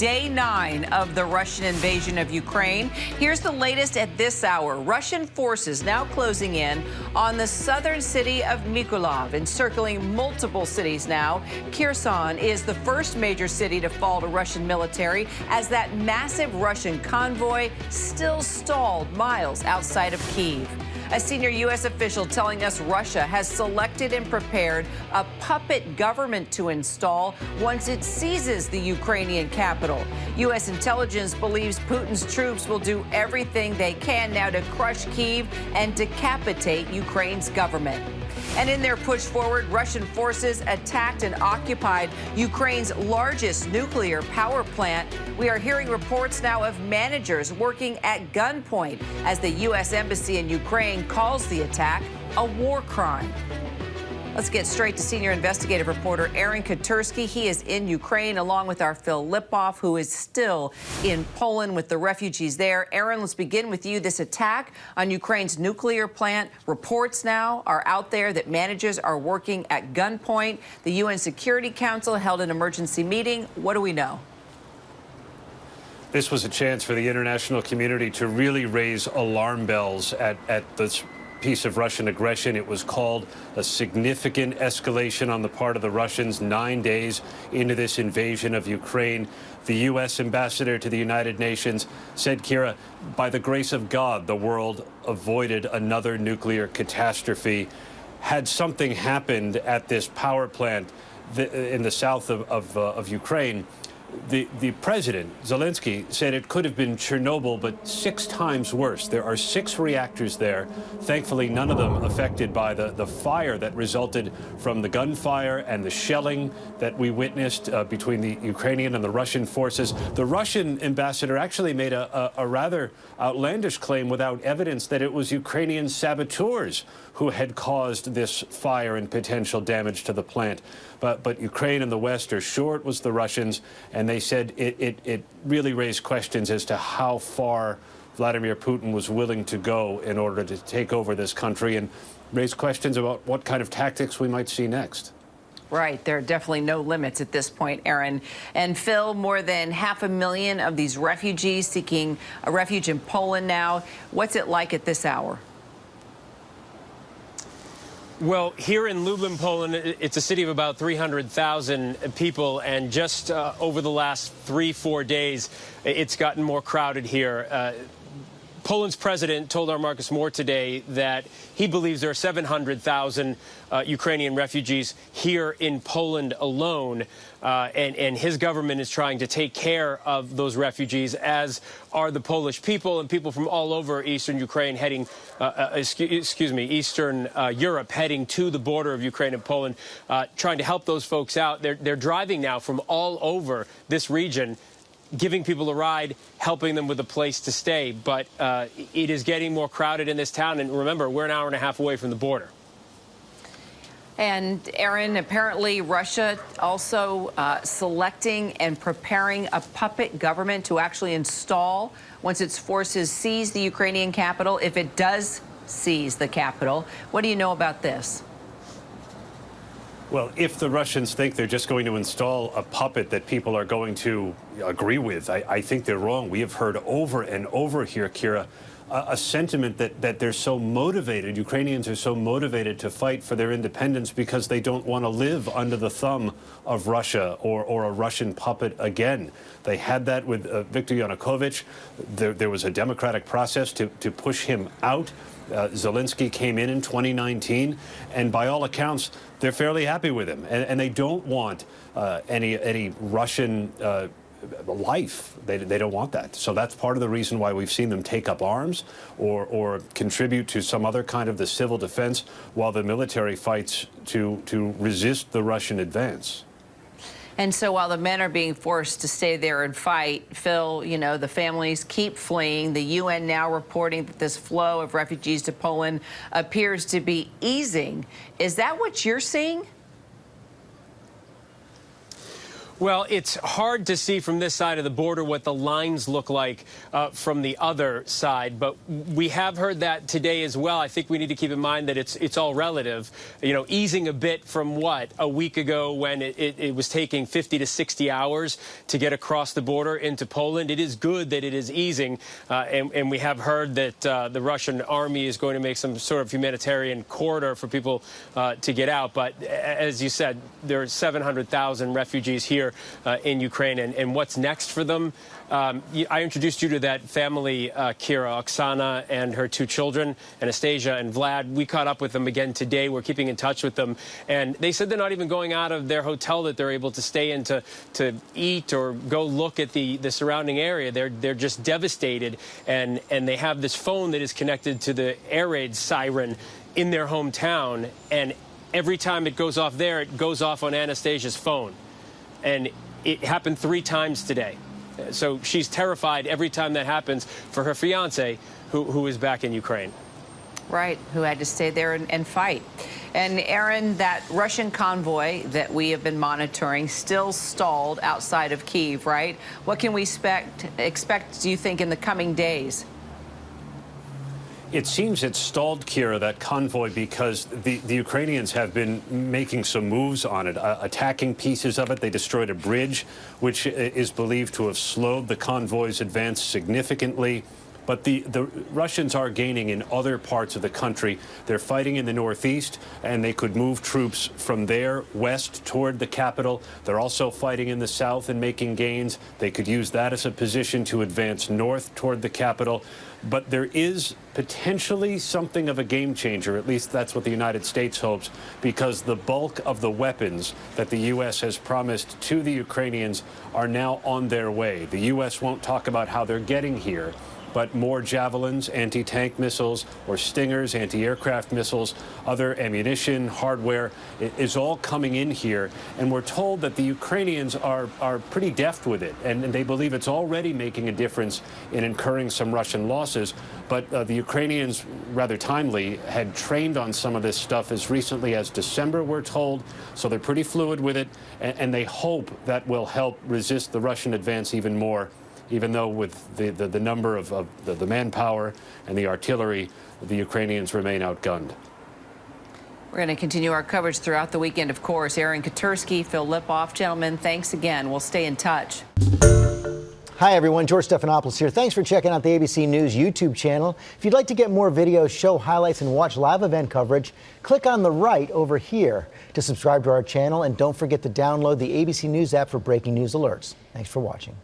day 9 of the Russian invasion of Ukraine. Here's the latest at this hour. Russian forces now closing in on the southern city of Mykolaiv, encircling multiple cities now. Kherson is the first major city to fall to Russian military as that massive Russian convoy still stalled miles outside of Kyiv. A senior U.S. official telling us Russia has selected and prepared a puppet government to install once it seizes the Ukrainian capital. U.S. intelligence believes Putin's troops will do everything they can now to crush Kyiv and decapitate Ukraine's government. And in their push forward, Russian forces attacked and occupied Ukraine's largest nuclear power plant. We are hearing reports now of managers working at gunpoint as the U.S. Embassy in Ukraine calls the attack a war crime. Let's get straight to senior investigative reporter Aaron Katersky. He is in Ukraine along with our Phil Lipoff, who is still in Poland with the refugees there. Aaron, let's begin with you. This attack on Ukraine's nuclear plant, reports now are out there that managers are working at gunpoint. The UN Security Council held an emergency meeting. What do we know? This was a chance for the international community to really raise alarm bells at this piece of Russian aggression. It was called a significant escalation on the part of the Russians 9 days into this invasion of Ukraine. The U.S. ambassador to the United Nations said, Kira, by the grace of God, the world avoided another nuclear catastrophe. Had something happened at this power plant in the south of Ukraine, the president, Zelensky, said it could have been Chernobyl, but 6 times worse. There are 6 reactors there. Thankfully, none of them affected by the fire that resulted from the gunfire and the shelling that we witnessed between the Ukrainian and the Russian forces. The Russian ambassador actually made a rather outlandish claim without evidence that it was Ukrainian saboteurs who had caused this fire and potential damage to the plant. But Ukraine and the West are sure it was the Russians, and they said it really raised questions as to how far Vladimir Putin was willing to go in order to take over this country, and raised questions about what kind of tactics we might see next. Right. There are definitely no limits at this point, Aaron. And Phil, more than 500,000 of these refugees seeking a refuge in Poland now. What's it like at this hour? Well, here in Lublin, Poland, it's a city of about 300,000 people, and just over the last 3-4 days, it's gotten more crowded here. Poland's president told our Marcus Moore today that he believes there are 700,000 Ukrainian refugees here in Poland alone, and his government is trying to take care of those refugees, as are the Polish people and people from all over eastern Ukraine heading, Eastern Europe heading to the border of Ukraine and Poland, trying to help those folks out. They're driving now from all over this region, giving people a ride, helping them with a place to stay. But it is getting more crowded in this town. And remember, we're an hour and a half away from the border. And, Aaron, apparently Russia also selecting and preparing a puppet government to actually install once its forces seize the Ukrainian capital, if it does seize the capital. What do you know about this? Well, if the Russians think they're just going to install a puppet that people are going to agree with, I think they're wrong. We have heard over and over here, Kira, a sentiment that they're so motivated, Ukrainians are so motivated to fight for their independence because they don't want to live under the thumb of Russia or a Russian puppet again. They had that with Viktor Yanukovych. There was a democratic process to push him out. Zelensky came in 2019, and by all accounts, they're fairly happy with him, and they don't want any Russian life. They don't want that. So that's part of the reason why we've seen them take up arms or contribute to some other kind of the civil defense while the military fights to resist the Russian advance. And so while the men are being forced to stay there and fight, Phil, you know, the families keep fleeing. The UN now reporting that this flow of refugees to Poland appears to be easing. Is that what you're seeing? Well, it's hard to see from this side of the border what the lines look like from the other side, but we have heard that today as well. I think we need to keep in mind that it's all relative, you know, easing a bit from a week ago when it was taking 50 to 60 hours to get across the border into Poland. It is good that it is easing, and we have heard that the Russian army is going to make some sort of humanitarian corridor for people to get out. But as you said, there are 700,000 refugees here in Ukraine, and what's next for them? I introduced you to that family, Kira, Oksana, and her 2 children, Anastasia and Vlad. We caught up with them again today. We're keeping in touch with them, and they said they're not even going out of their hotel that they're able to stay in to eat or go look at the surrounding area. They're just devastated, and they have this phone that is connected to the air raid siren in their hometown, and every time it goes off there, it goes off on Anastasia's phone. And it happened 3 times today. So she's terrified every time that happens for her fiance, who is back in Ukraine. Right, who had to stay there and fight. And Aaron, that Russian convoy that we have been monitoring still stalled outside of Kyiv, right? What can we expect, do you think, in the coming days? It seems it's stalled, Kira, that convoy, because the Ukrainians have been making some moves on it, attacking pieces of it. They destroyed a bridge, which is believed to have slowed the convoy's advance significantly. But the Russians are gaining in other parts of the country. They're fighting in the northeast, and they could move troops from there west toward the capital. They're also fighting in the south and making gains. They could use that as a position to advance north toward the capital. But there is potentially something of a game changer, at least that's what the United States hopes, because the bulk of the weapons that the U.S. has promised to the Ukrainians are now on their way. The U.S. won't talk about how they're getting here, but more javelins, anti-tank missiles, or Stingers, anti-aircraft missiles, other ammunition, hardware, is all coming in here. And we're told that the Ukrainians are pretty deft with it, and they believe it's already making a difference in incurring some Russian losses. But the Ukrainians, rather timely, had trained on some of this stuff as recently as December, we're told. So they're pretty fluid with it, and they hope that will help resist the Russian advance even more, even though with the number of the manpower and the artillery, the Ukrainians remain outgunned. We're going to continue our coverage throughout the weekend, of course. Aaron Katersky, Phil Lipoff. Gentlemen, thanks again. We'll stay in touch. Hi, everyone. George Stephanopoulos here. Thanks for checking out the ABC News YouTube channel. If you'd like to get more videos, show highlights, and watch live event coverage, click on the right over here to subscribe to our channel. And don't forget to download the ABC News app for breaking news alerts. Thanks for watching.